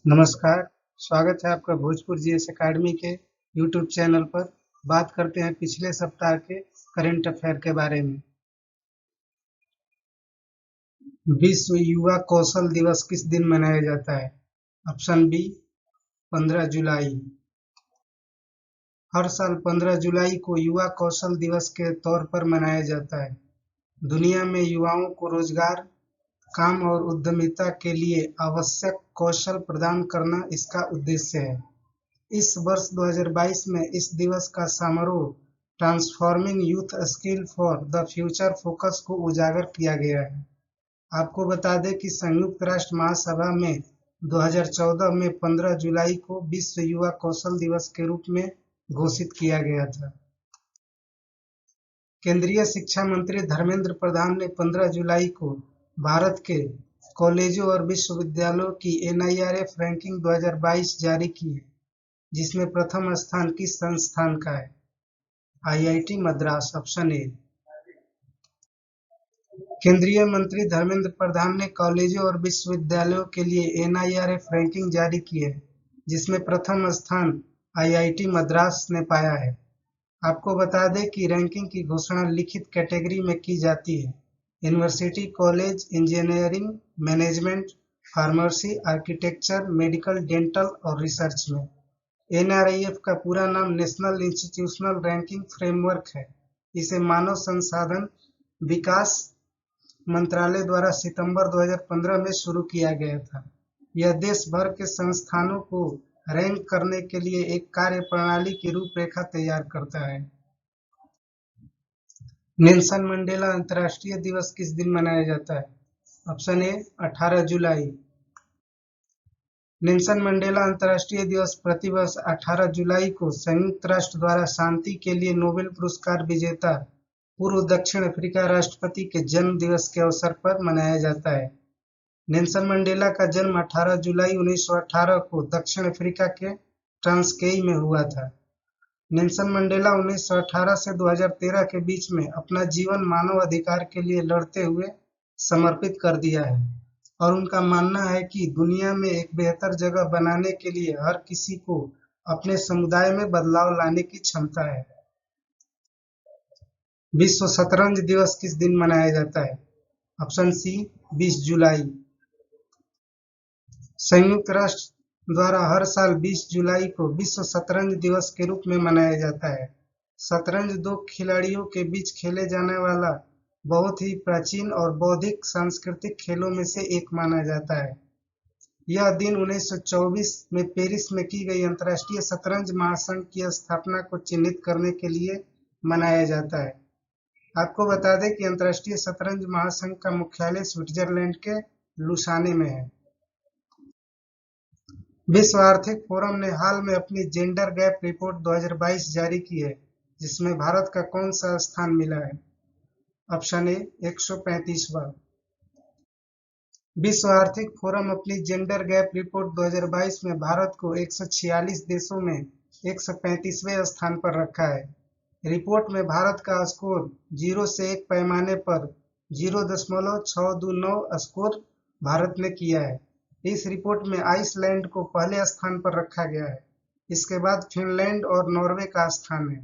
नमस्कार, स्वागत है आपका भोजपुर जीएस एकेडमी के यूट्यूब चैनल पर। बात करते हैं पिछले सप्ताह के करंट अफेयर के बारे में। विश्व युवा कौशल दिवस किस दिन मनाया जाता है? ऑप्शन बी 15 जुलाई। हर साल 15 जुलाई को युवा कौशल दिवस के तौर पर मनाया जाता है। दुनिया में युवाओं को रोजगार, काम और उद्यमिता के लिए आवश्यक कौशल प्रदान करना इसका उद्देश्य है। इस वर्ष 2022 में इस दिवस का समारोह transforming youth skill for the future focus को उजागर किया गया है। आपको बता दें कि संयुक्त राष्ट्र महासभा में 2014 में 15 जुलाई को विश्व युवा कौशल दिवस के रूप में घोषित किया गया था। केंद्रीय शिक्षा मंत्री धर्मेंद्र प्रधान ने 15 जुलाई को भारत के कॉलेजों और विश्वविद्यालयों की NIRF रैंकिंग 2022 जारी की है, जिसमें प्रथम स्थान किस संस्थान का है? IIT Madras, option A. केंद्रीय मंत्री धर्मेंद्र प्रधान ने कॉलेजों और विश्वविद्यालयों के लिए NIRF रैंकिंग जारी की है, जिसमें प्रथम स्थान IIT मद्रास ने पाया है। आपको बता दें कि रैंकिंग की घोषणा लिखित कैटेगरी में की जाती है: university, college, engineering, management, pharmacy, architecture, medical, dental और रिसर्च में। NRIF का पूरा नाम नेशनल इंस्टीट्यूशनल रैंकिंग फ्रेमवर्क है। इसे मानव संसाधन विकास मंत्रालय द्वारा सितंबर 2015 में शुरू किया गया था। यह देश भर के संस्थानों को रैंक करने के लिए एक कार्य प्रणाली की रूपरेखा तैयार करता है। नेल्सन मंडेला अंतर्राष्ट्रीय दिवस किस दिन मनाया जाता है? ऑप्शन ए 18 जुलाई। नेल्सन मंडेला अंतर्राष्ट्रीय दिवस प्रतिवर्ष 18 जुलाई को संयुक्त राष्ट्र द्वारा शांति के लिए नोबेल पुरस्कार विजेता पूर्व दक्षिण अफ्रीका राष्ट्रपति के जन्म दिवस के अवसर पर मनाया जाता है। नेल्सन मंडेला का जन्म 18 जुलाई 1918 को दक्षिण अफ्रीका के ट्रांसकेई में हुआ था। नेल्सन मंडेला 1918 से 2013 के बीच में अपना जीवन मानव अधिकार के लिए लड़ते हुए समर्पित कर दिया है और उनका मानना है कि दुनिया में एक बेहतर जगह बनाने के लिए हर किसी को अपने समुदाय में बदलाव लाने की क्षमता है। विश्व शतरंज दिवस किस दिन मनाया जाता है? ऑप्शन सी 20 जुलाई। संयुक्त राष्ट्र द्वारा हर साल 20 जुलाई को विश्व शतरंज दिवस के रूप में मनाया जाता है। शतरंज दो खिलाड़ियों के बीच खेले जाने वाला बहुत ही प्राचीन और बौद्धिक सांस्कृतिक खेलों में से एक माना जाता है। यह दिन 1924 में पेरिस में की गई अंतर्राष्ट्रीय शतरंज महासंघ की स्थापना को चिन्हित करने के लिए मनाया जाता है। आपको बता दें कि अंतर्राष्ट्रीय शतरंज महासंघ का मुख्यालय स्विट्जरलैंड के लुसाने में है। विश्व आर्थिक फोरम ने हाल में अपनी जेंडर गैप रिपोर्ट 2022 जारी की है, जिसमें भारत का कौन सा स्थान मिला है? ऑप्शन ए 135वां। विश्व आर्थिक फोरम अपनी जेंडर गैप रिपोर्ट 2022 में भारत को 146 देशों में 135वें स्थान पर रखा है। रिपोर्ट में भारत का स्कोर 0 से 1 पैमाने पर 0.629 स्कोर भारत ने किया है। इस रिपोर्ट में आइसलैंड को पहले स्थान पर रखा गया है। इसके बाद फिनलैंड और नॉर्वे का स्थान है।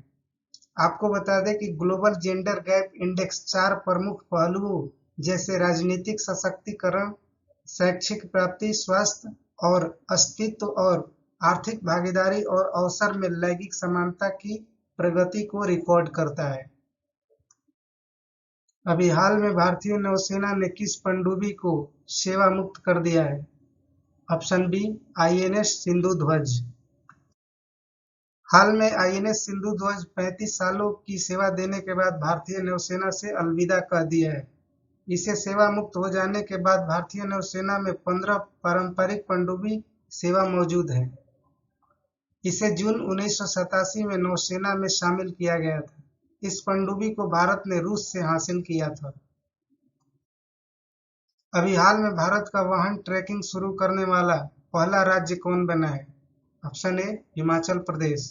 आपको बता दें कि ग्लोबल जेंडर गैप इंडेक्स 4 प्रमुख पहलुओं जैसे राजनीतिक सशक्तिकरण, शैक्षिक प्राप्ति, स्वास्थ्य और अस्तित्व और आर्थिक भागीदारी और अवसर में लैंगिक समानता की प्रगति को रिकॉर्ड करता है। अभी हाल में भारतीय नौसेना ने किस पनडुब्बी को सेवा मुक्त कर दिया है? ऑप्शन बी INS सिंधु ध्वज। हाल में INS सिंधु ध्वज 35 सालों की सेवा देने के बाद भारतीय नौसेना से अलविदा कह दिया है। इसे सेवा मुक्त हो जाने के बाद भारतीय नौसेना में 15 पारंपरिक पनडुब्बी सेवा मौजूद है। इसे जून 1987 में नौसेना में शामिल किया गया था। इस पनडुब्बी को भारत ने रूस से हासिल किया था। अभी हाल में भारत का वाहन ट्रैकिंग शुरू करने वाला पहला राज्य कौन बना है? ऑप्शन ए हिमाचल प्रदेश।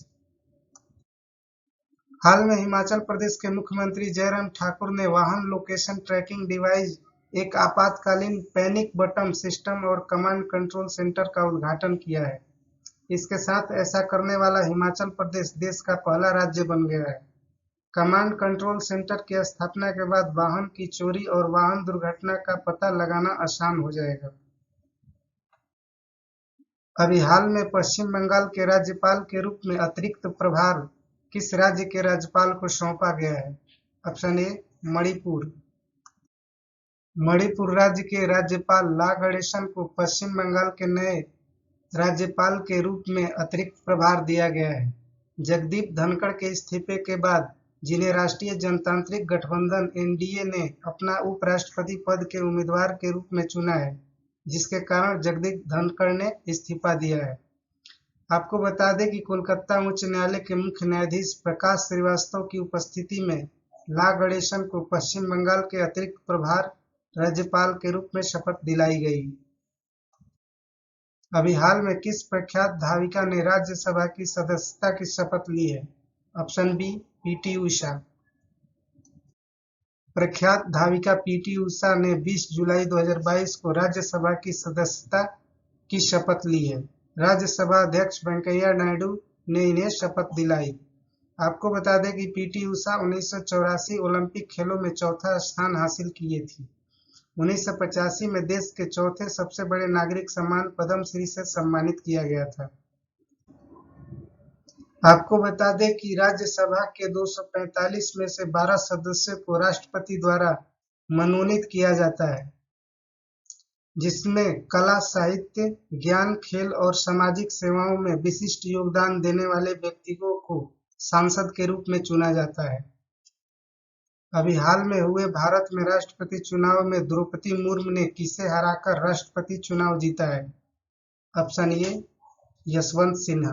हाल में हिमाचल प्रदेश के मुख्यमंत्री जयराम ठाकुर ने वाहन लोकेशन ट्रैकिंग डिवाइस एक आपातकालीन पैनिक बटन सिस्टम और कमांड कंट्रोल सेंटर का उद्घाटन किया है। इसके साथ ऐसा करने वाला हिमाचल प्रदेश देश का पहला राज्य बन गया है। कमांड कंट्रोल सेंटर की स्थापना के बाद वाहन की चोरी और वाहन दुर्घटना का पता लगाना आसान हो जाएगा। अभी हाल में पश्चिम बंगाल के राज्यपाल के रूप में अतिरिक्त प्रभार किस राज्य के राज्यपाल को सौंपा गया है? ऑप्शन ए मणिपुर। मणिपुर राज्य के राज्यपाल ला गणेशन को पश्चिम बंगाल के नए राज्यपाल के रूप में अतिरिक्त प्रभार दिया गया है। जगदीप धनखड़ के इस्तीफे के बाद जिन्हें राष्ट्रीय जनतांत्रिक गठबंधन एनडीए ने अपना उपराष्ट्रपति पद के उम्मीदवार के रूप में चुना है, जिसके कारण जगदीप धनखड़ ने इस्तीफा दिया है। आपको बता दें कि कोलकाता उच्च न्यायालय के मुख्य न्यायाधीश प्रकाश श्रीवास्तव की उपस्थिति में ला गणेशन को पश्चिम बंगाल के अतिरिक्त प्रभार राज्यपाल के रूप में शपथ दिलाई गई। अभी हाल में किस प्रख्यात धाविका ने राज्यसभा की सदस्यता की शपथ ली है? Option B PT Usha. प्रख्यात धाविका पीटी उषा ने 20 जुलाई 2022 को राज्यसभा की सदस्यता की शपथ ली है। राज्यसभा अध्यक्ष वेंकैया नायडू ने इन्हें शपथ दिलाई। आपको बता दें कि पीटी उषा 1984 ओलंपिक खेलों में चौथा स्थान हासिल किए थी। 1985 में देश के चौथे सबसे बड़े नागरिक सम्मान पद्म श्री से सम्मानित किया गया था। आपको बता दें कि राज्यसभा के 245 में से 12 सदस्यों को राष्ट्रपति द्वारा मनोनीत किया जाता है, जिसमें कला, साहित्य, ज्ञान, खेल और सामाजिक सेवाओं में विशिष्ट योगदान देने वाले व्यक्तियों को सांसद के रूप में चुना जाता है। अभी हाल में हुए भारत में राष्ट्रपति चुनाव में द्रौपदी मुर्मू ने किसे हराकर राष्ट्रपति चुनाव जीता है? Option A Yashwant Sinha.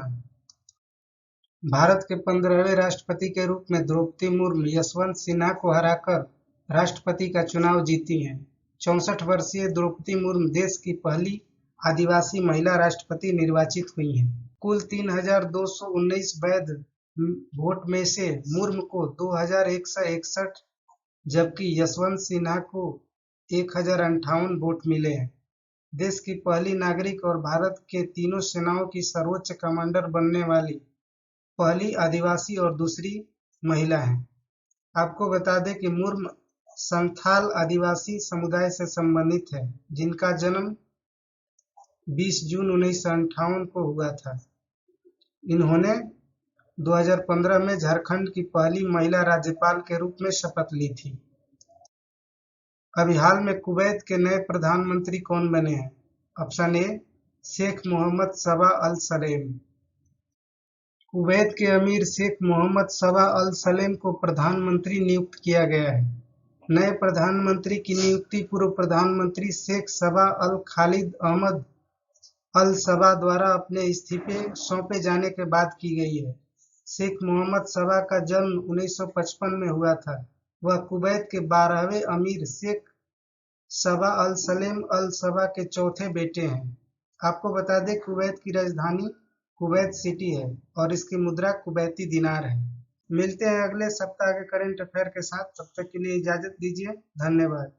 भारत के 15वें राष्ट्रपति के रूप में द्रौपदी मुर्मू यशवंत सिन्हा को हराकर राष्ट्रपति का चुनाव जीती हैं। 64 वर्षीय द्रौपदी मुर्मू देश की पहली आदिवासी महिला राष्ट्रपति निर्वाचित हुई हैं। कुल 3,219 वैध वोट में से मुर्मू को 2,161 जबकि यशवंत सिन्हा को 1,058 वोट मिले हैं। देश की पहली नागरिक और भारत के तीनों सेनाओं की सर्वोच्च कमांडर बनने वाली पहली आदिवासी और दूसरी महिला हैं। आपको बता दें कि मुर्मू संथाल आदिवासी समुदाय से संबंधित है, जिनका जन्म 20 जून 1958 को हुआ था। इन्होंने 2015 में झारखंड की पहली महिला राज्यपाल के रूप में शपथ ली थी। अभी हाल में कुवैत के नए प्रधानमंत्री कौन बने हैं? Option A Sheikh Mohammed Sabah Al Salem. Kuwait के अमीर Sheikh Mohammed Sabah Al Salem को प्रधानमंत्री नियुक्त किया गया है। नए प्रधानमंत्री की नियुक्ति पूर्व प्रधानमंत्री शेख सबा अल खालिद अहमद अल सबा द्वारा अपने इस्तीफे सौंपे जाने के बाद की गई है। शेख मोहम्मद सबा का जन्म 1955 में हुआ था। वह कुवैत के 12वें अमीर शेख सबा अल सलेम अल सबा के चौथे बेटे हैं। आपको बता दें कुवैत की राजधानी कुवैत सिटी है और इसकी मुद्रा कुवैती दिनार है। मिलते हैं अगले सप्ताह के करंट अफेयर के साथ, तब तक के लिए इजाजत दीजिए। धन्यवाद।